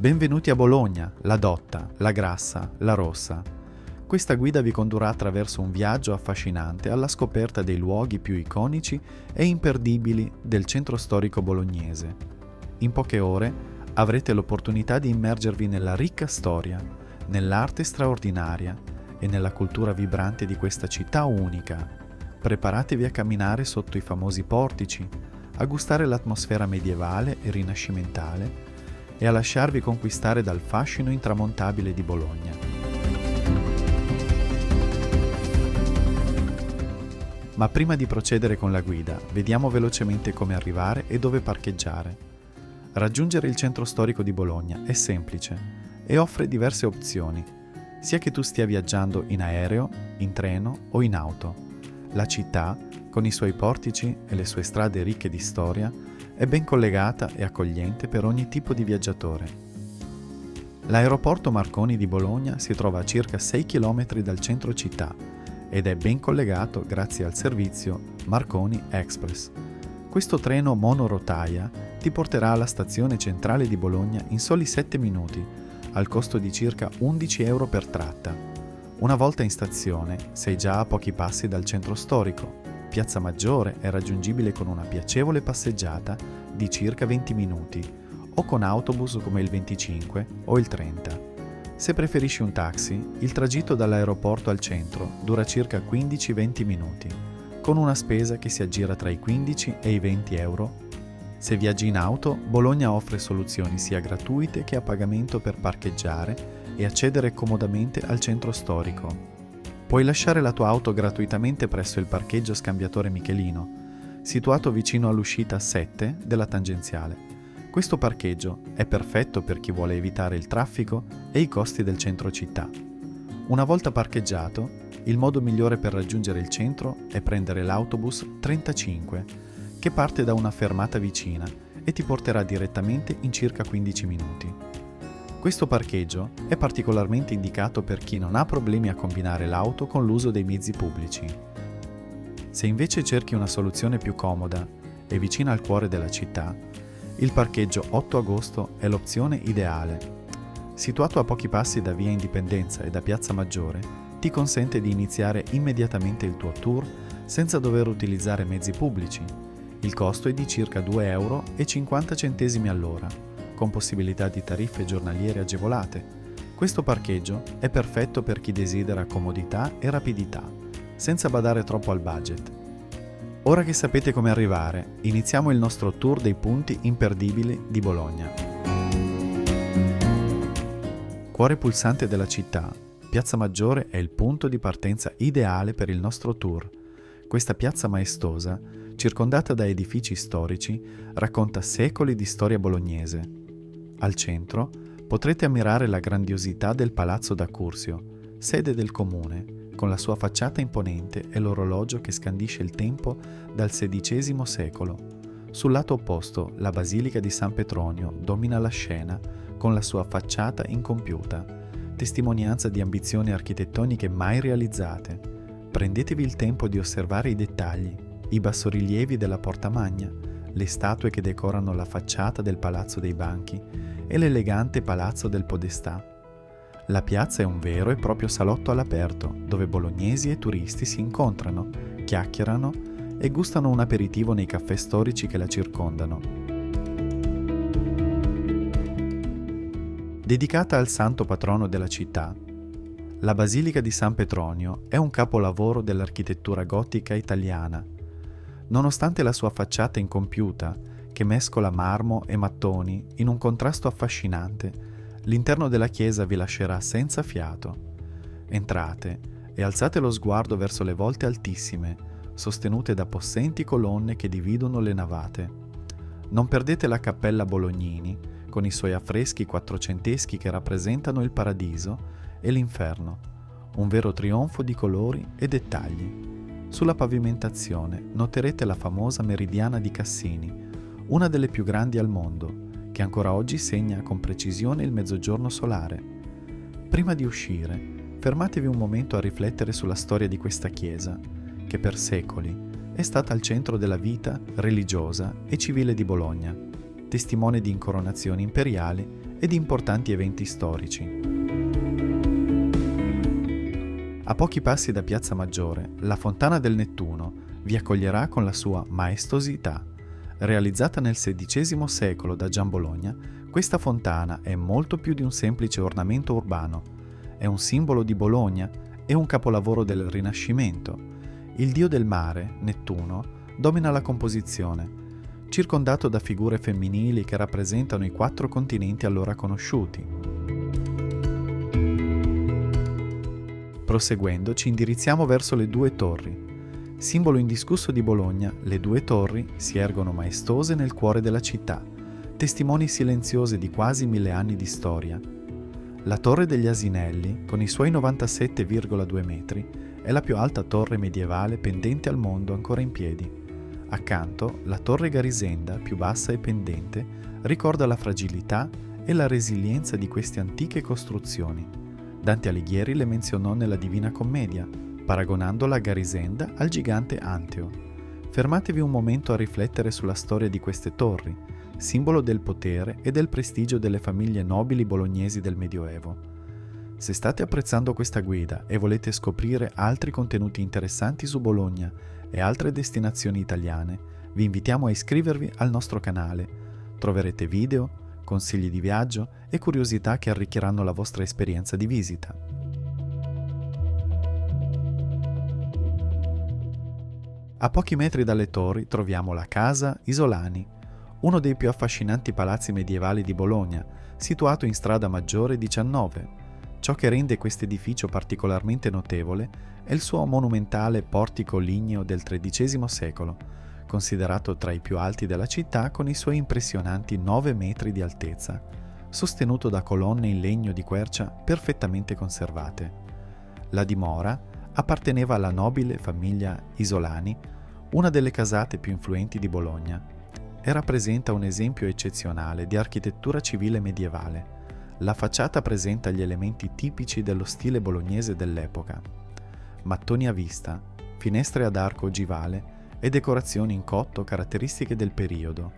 Benvenuti a Bologna, la Dotta, la Grassa, la Rossa. Questa guida vi condurrà attraverso un viaggio affascinante alla scoperta dei luoghi più iconici e imperdibili del centro storico bolognese. In poche ore avrete l'opportunità di immergervi nella ricca storia, nell'arte straordinaria e nella cultura vibrante di questa città unica. Preparatevi a camminare sotto i famosi portici, a gustare l'atmosfera medievale e rinascimentale e a lasciarvi conquistare dal fascino intramontabile di Bologna. Ma prima di procedere con la guida, vediamo velocemente come arrivare e dove parcheggiare. Raggiungere il centro storico di Bologna è semplice e offre diverse opzioni, sia che tu stia viaggiando in aereo, in treno o in auto. La città, con i suoi portici e le sue strade ricche di storia, è ben collegata e accogliente per ogni tipo di viaggiatore. L'aeroporto Marconi di Bologna si trova a circa 6 km dal centro città ed è ben collegato grazie al servizio Marconi Express. Questo treno monorotaia ti porterà alla stazione centrale di Bologna in soli 7 minuti, al costo di circa 11 euro per tratta. Una volta in stazione sei già a pochi passi dal centro storico. Piazza Maggiore è raggiungibile con una piacevole passeggiata di circa 20 minuti o con autobus come il 25 o il 30. Se preferisci un taxi, il tragitto dall'aeroporto al centro dura circa 15-20 minuti, con una spesa che si aggira tra i 15 e i 20 euro. Se viaggi in auto, Bologna offre soluzioni sia gratuite che a pagamento per parcheggiare e accedere comodamente al centro storico. Puoi lasciare la tua auto gratuitamente presso il parcheggio scambiatore Michelino, situato vicino all'uscita 7 della tangenziale. Questo parcheggio è perfetto per chi vuole evitare il traffico e i costi del centro città. Una volta parcheggiato, il modo migliore per raggiungere il centro è prendere l'autobus 35, che parte da una fermata vicina e ti porterà direttamente in circa 15 minuti. Questo parcheggio è particolarmente indicato per chi non ha problemi a combinare l'auto con l'uso dei mezzi pubblici. Se invece cerchi una soluzione più comoda e vicina al cuore della città, il parcheggio 8 agosto è l'opzione ideale. Situato a pochi passi da Via Indipendenza e da Piazza Maggiore, ti consente di iniziare immediatamente il tuo tour senza dover utilizzare mezzi pubblici. Il costo è di circa 2,50 euro all'ora, con possibilità di tariffe giornaliere agevolate. Questo parcheggio è perfetto per chi desidera comodità e rapidità, senza badare troppo al budget. Ora che sapete come arrivare, iniziamo il nostro tour dei punti imperdibili di Bologna. Cuore pulsante della città, Piazza Maggiore è il punto di partenza ideale per il nostro tour. Questa piazza maestosa, circondata da edifici storici, racconta secoli di storia bolognese. Al centro potrete ammirare la grandiosità del Palazzo d'Acursio, sede del comune, con la sua facciata imponente e l'orologio che scandisce il tempo dal XVI secolo. Sul lato opposto, la Basilica di San Petronio domina la scena con la sua facciata incompiuta, testimonianza di ambizioni architettoniche mai realizzate. Prendetevi il tempo di osservare i dettagli, i bassorilievi della Porta Magna, le statue che decorano la facciata del Palazzo dei Banchi e l'elegante Palazzo del Podestà. La piazza è un vero e proprio salotto all'aperto, dove bolognesi e turisti si incontrano, chiacchierano e gustano un aperitivo nei caffè storici che la circondano. Dedicata al santo patrono della città, la Basilica di San Petronio è un capolavoro dell'architettura gotica italiana. Nonostante la sua facciata incompiuta, che mescola marmo e mattoni in un contrasto affascinante, l'interno della chiesa vi lascerà senza fiato. Entrate e alzate lo sguardo verso le volte altissime, sostenute da possenti colonne che dividono le navate. Non perdete la Cappella Bolognini, con i suoi affreschi quattrocenteschi che rappresentano il paradiso e l'inferno, un vero trionfo di colori e dettagli. Sulla pavimentazione noterete la famosa Meridiana di Cassini, una delle più grandi al mondo, che ancora oggi segna con precisione il mezzogiorno solare. Prima di uscire, fermatevi un momento a riflettere sulla storia di questa chiesa, che per secoli è stata al centro della vita religiosa e civile di Bologna, testimone di incoronazioni imperiali e di importanti eventi storici. A pochi passi da Piazza Maggiore, la Fontana del Nettuno vi accoglierà con la sua maestosità. Realizzata nel XVI secolo da Gian Bologna, questa fontana è molto più di un semplice ornamento urbano. È un simbolo di Bologna e un capolavoro del Rinascimento. Il dio del mare, Nettuno, domina la composizione, circondato da figure femminili che rappresentano i 4 continenti allora conosciuti. Proseguendo, ci indirizziamo verso le 2 torri. Simbolo indiscusso di Bologna, le 2 torri si ergono maestose nel cuore della città, testimoni silenziose di quasi 1000 anni di storia. La Torre degli Asinelli, con i suoi 97,2 metri, è la più alta torre medievale pendente al mondo ancora in piedi. Accanto, la Torre Garisenda, più bassa e pendente, ricorda la fragilità e la resilienza di queste antiche costruzioni. Dante Alighieri le menzionò nella Divina Commedia, paragonando la Garisenda al gigante Anteo. Fermatevi un momento a riflettere sulla storia di queste torri, simbolo del potere e del prestigio delle famiglie nobili bolognesi del Medioevo. Se state apprezzando questa guida e volete scoprire altri contenuti interessanti su Bologna e altre destinazioni italiane, vi invitiamo a iscrivervi al nostro canale. Troverete video, consigli di viaggio e curiosità che arricchiranno la vostra esperienza di visita. A pochi metri dalle torri troviamo la Casa Isolani, uno dei più affascinanti palazzi medievali di Bologna, situato in Strada Maggiore 19. Ciò che rende questo edificio particolarmente notevole è il suo monumentale portico ligneo del XIII secolo, considerato tra i più alti della città con i suoi impressionanti 9 metri di altezza, sostenuto da colonne in legno di quercia perfettamente conservate. La dimora apparteneva alla nobile famiglia Isolani, una delle casate più influenti di Bologna, e rappresenta un esempio eccezionale di architettura civile medievale. La facciata presenta gli elementi tipici dello stile bolognese dell'epoca: mattoni a vista, finestre ad arco ogivale e decorazioni in cotto caratteristiche del periodo.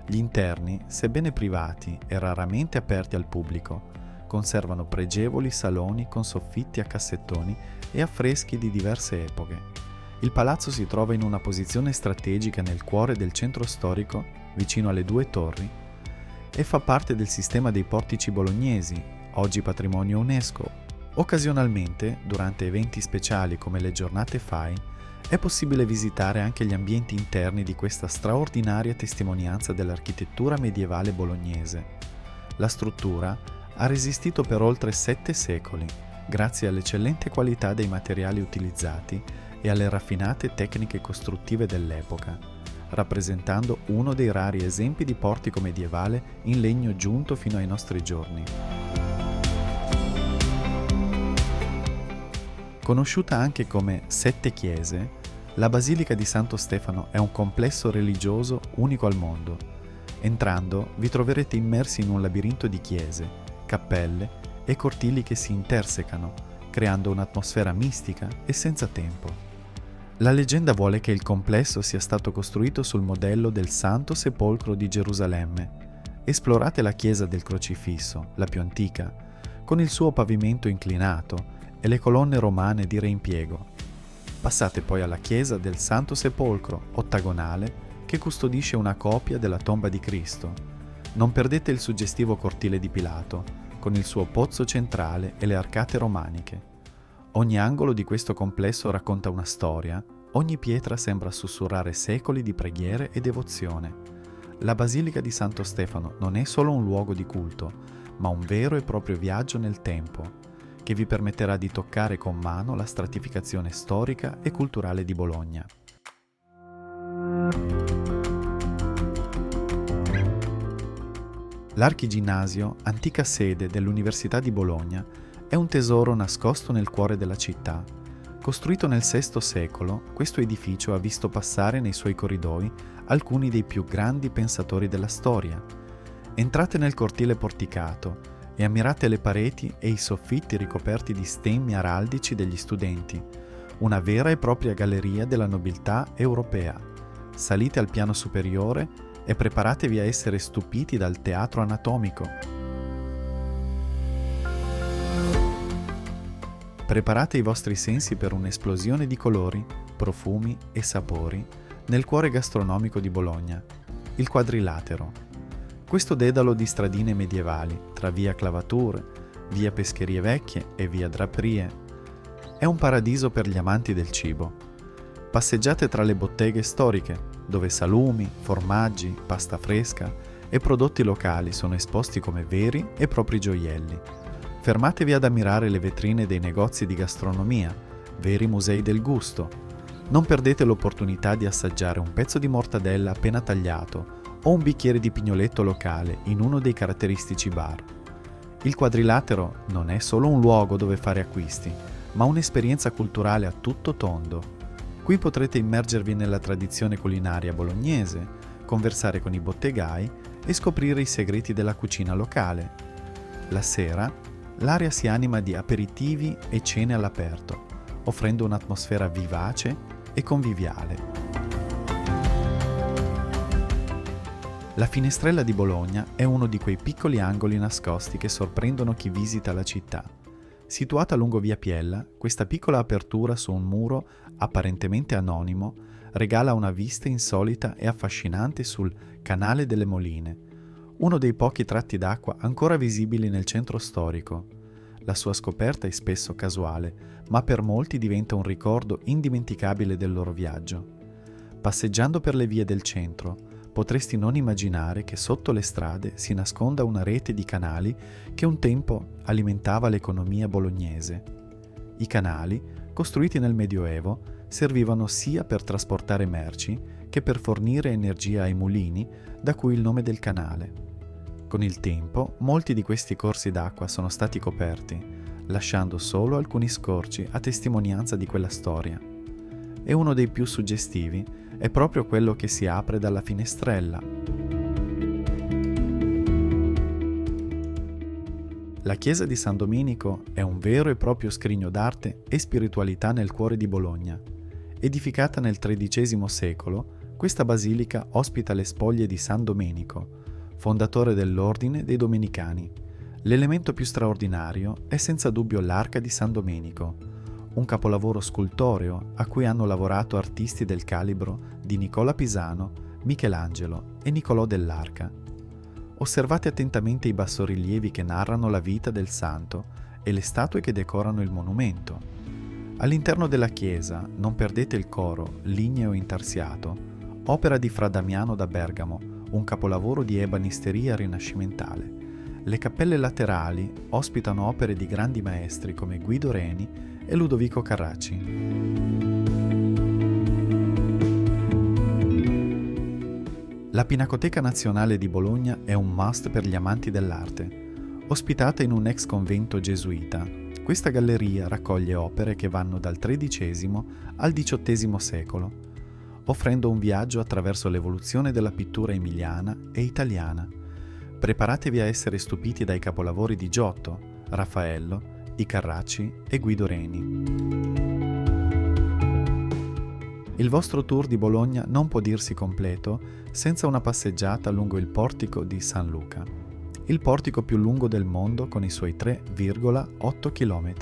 Gli interni, sebbene privati e raramente aperti al pubblico, conservano pregevoli saloni con soffitti a cassettoni e affreschi di diverse epoche. Il palazzo si trova in una posizione strategica nel cuore del centro storico, vicino alle 2 torri, e fa parte del sistema dei portici bolognesi, oggi patrimonio UNESCO. Occasionalmente, durante eventi speciali come le giornate FAI, è possibile visitare anche gli ambienti interni di questa straordinaria testimonianza dell'architettura medievale bolognese. La struttura ha resistito per oltre 7 secoli, grazie all'eccellente qualità dei materiali utilizzati e alle raffinate tecniche costruttive dell'epoca, rappresentando uno dei rari esempi di portico medievale in legno giunto fino ai nostri giorni. Conosciuta anche come Sette Chiese, la Basilica di Santo Stefano è un complesso religioso unico al mondo. Entrando, vi troverete immersi in un labirinto di chiese, cappelle e cortili che si intersecano, creando un'atmosfera mistica e senza tempo. La leggenda vuole che il complesso sia stato costruito sul modello del Santo Sepolcro di Gerusalemme. Esplorate la chiesa del Crocifisso, la più antica, con il suo pavimento inclinato e le colonne romane di reimpiego. Passate poi alla chiesa del Santo Sepolcro, ottagonale, che custodisce una copia della tomba di Cristo. Non perdete il suggestivo cortile di Pilato, con il suo pozzo centrale e le arcate romaniche. Ogni angolo di questo complesso racconta una storia, ogni pietra sembra sussurrare secoli di preghiere e devozione. La Basilica di Santo Stefano non è solo un luogo di culto, ma un vero e proprio viaggio nel tempo, che vi permetterà di toccare con mano la stratificazione storica e culturale di Bologna. L'Archiginnasio, antica sede dell'Università di Bologna, è un tesoro nascosto nel cuore della città. Costruito nel VI secolo, questo edificio ha visto passare nei suoi corridoi alcuni dei più grandi pensatori della storia. Entrate nel cortile porticato e ammirate le pareti e i soffitti ricoperti di stemmi araldici degli studenti, una vera e propria galleria della nobiltà europea. Salite al piano superiore e preparatevi a essere stupiti dal teatro anatomico. Preparate i vostri sensi per un'esplosione di colori, profumi e sapori nel cuore gastronomico di Bologna, il Quadrilatero. Questo dedalo di stradine medievali, tra via Clavature, via Pescherie Vecchie e via Draperie, è un paradiso per gli amanti del cibo. Passeggiate tra le botteghe storiche, dove salumi, formaggi, pasta fresca e prodotti locali sono esposti come veri e propri gioielli. Fermatevi ad ammirare le vetrine dei negozi di gastronomia, veri musei del gusto. Non perdete l'opportunità di assaggiare un pezzo di mortadella appena tagliato o un bicchiere di pignoletto locale in uno dei caratteristici bar. Il Quadrilatero non è solo un luogo dove fare acquisti, ma un'esperienza culturale a tutto tondo. Qui potrete immergervi nella tradizione culinaria bolognese, conversare con i bottegai e scoprire i segreti della cucina locale. La sera, l'area si anima di aperitivi e cene all'aperto, offrendo un'atmosfera vivace e conviviale. La Finestrella di Bologna è uno di quei piccoli angoli nascosti che sorprendono chi visita la città. Situata lungo via Piella, questa piccola apertura su un muro apparentemente anonimo regala una vista insolita e affascinante sul Canale delle Moline, uno dei pochi tratti d'acqua ancora visibili nel centro storico. La sua scoperta è spesso casuale, ma per molti diventa un ricordo indimenticabile del loro viaggio. Passeggiando per le vie del centro, potresti non immaginare che sotto le strade si nasconda una rete di canali che un tempo alimentava l'economia bolognese. I canali, costruiti nel Medioevo, servivano sia per trasportare merci che per fornire energia ai mulini, da cui il nome del canale. Con il tempo, molti di questi corsi d'acqua sono stati coperti, lasciando solo alcuni scorci a testimonianza di quella storia. E uno dei più suggestivi è proprio quello che si apre dalla finestrella. La chiesa di San Domenico è un vero e proprio scrigno d'arte e spiritualità nel cuore di Bologna. Edificata nel XIII secolo, questa basilica ospita le spoglie di San Domenico, fondatore dell'Ordine dei Domenicani. L'elemento più straordinario è senza dubbio l'Arca di San Domenico, un capolavoro scultoreo a cui hanno lavorato artisti del calibro di Nicola Pisano, Michelangelo e Niccolò dell'Arca. Osservate attentamente i bassorilievi che narrano la vita del santo e le statue che decorano il monumento. All'interno della chiesa non perdete il coro, ligneo intarsiato, opera di Fra Damiano da Bergamo, un capolavoro di ebanisteria rinascimentale. Le cappelle laterali ospitano opere di grandi maestri come Guido Reni e Ludovico Carracci. La Pinacoteca Nazionale di Bologna è un must per gli amanti dell'arte. Ospitata in un ex convento gesuita, questa galleria raccoglie opere che vanno dal XIII al XVIII secolo, offrendo un viaggio attraverso l'evoluzione della pittura emiliana e italiana. Preparatevi a essere stupiti dai capolavori di Giotto, Raffaello, i Carracci e Guido Reni. Il vostro tour di Bologna non può dirsi completo senza una passeggiata lungo il portico di San Luca, il portico più lungo del mondo con i suoi 3,8 km.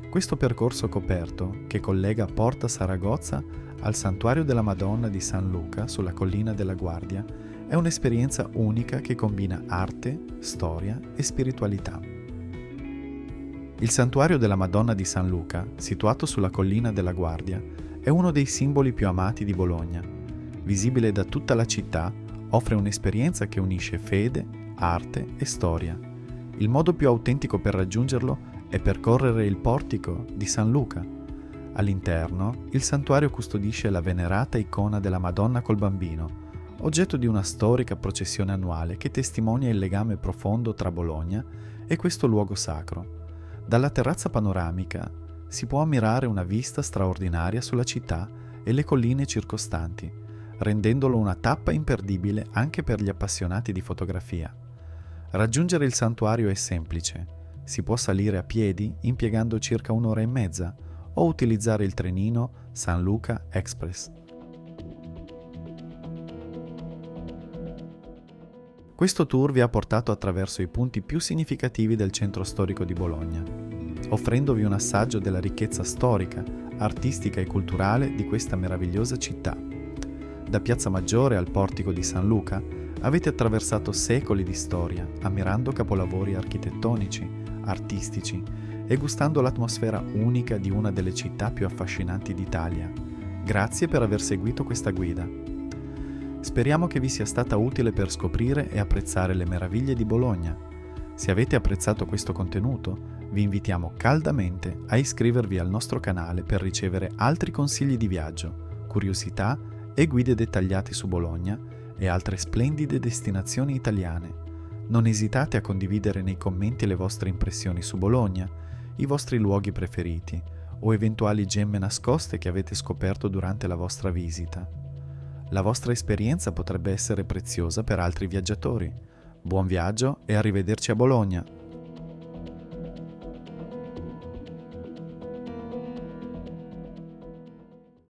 Questo percorso coperto, che collega Porta Saragozza al Santuario della Madonna di San Luca sulla collina della Guardia, è un'esperienza unica che combina arte, storia e spiritualità. Il Santuario della Madonna di San Luca, situato sulla collina della Guardia, è uno dei simboli più amati di Bologna. Visibile da tutta la città, offre un'esperienza che unisce fede, arte e storia. Il modo più autentico per raggiungerlo è percorrere il portico di San Luca. All'interno, il santuario custodisce la venerata icona della Madonna col Bambino, oggetto di una storica processione annuale che testimonia il legame profondo tra Bologna e questo luogo sacro. Dalla terrazza panoramica si può ammirare una vista straordinaria sulla città e le colline circostanti, rendendolo una tappa imperdibile anche per gli appassionati di fotografia. Raggiungere il santuario è semplice. Si può salire a piedi impiegando circa 1 ora e mezza o utilizzare il trenino San Luca Express. Questo tour vi ha portato attraverso i punti più significativi del centro storico di Bologna. offrendovi un assaggio della ricchezza storica, artistica e culturale di questa meravigliosa città. Da Piazza Maggiore al portico di San Luca avete attraversato secoli di storia, ammirando capolavori architettonici, artistici e gustando l'atmosfera unica di una delle città più affascinanti d'Italia. Grazie per aver seguito questa guida. Speriamo che vi sia stata utile per scoprire e apprezzare le meraviglie di Bologna. Se avete apprezzato questo contenuto, vi invitiamo caldamente a iscrivervi al nostro canale per ricevere altri consigli di viaggio, curiosità e guide dettagliate su Bologna e altre splendide destinazioni italiane. Non esitate a condividere nei commenti le vostre impressioni su Bologna, i vostri luoghi preferiti o eventuali gemme nascoste che avete scoperto durante la vostra visita. La vostra esperienza potrebbe essere preziosa per altri viaggiatori. Buon viaggio e arrivederci a Bologna!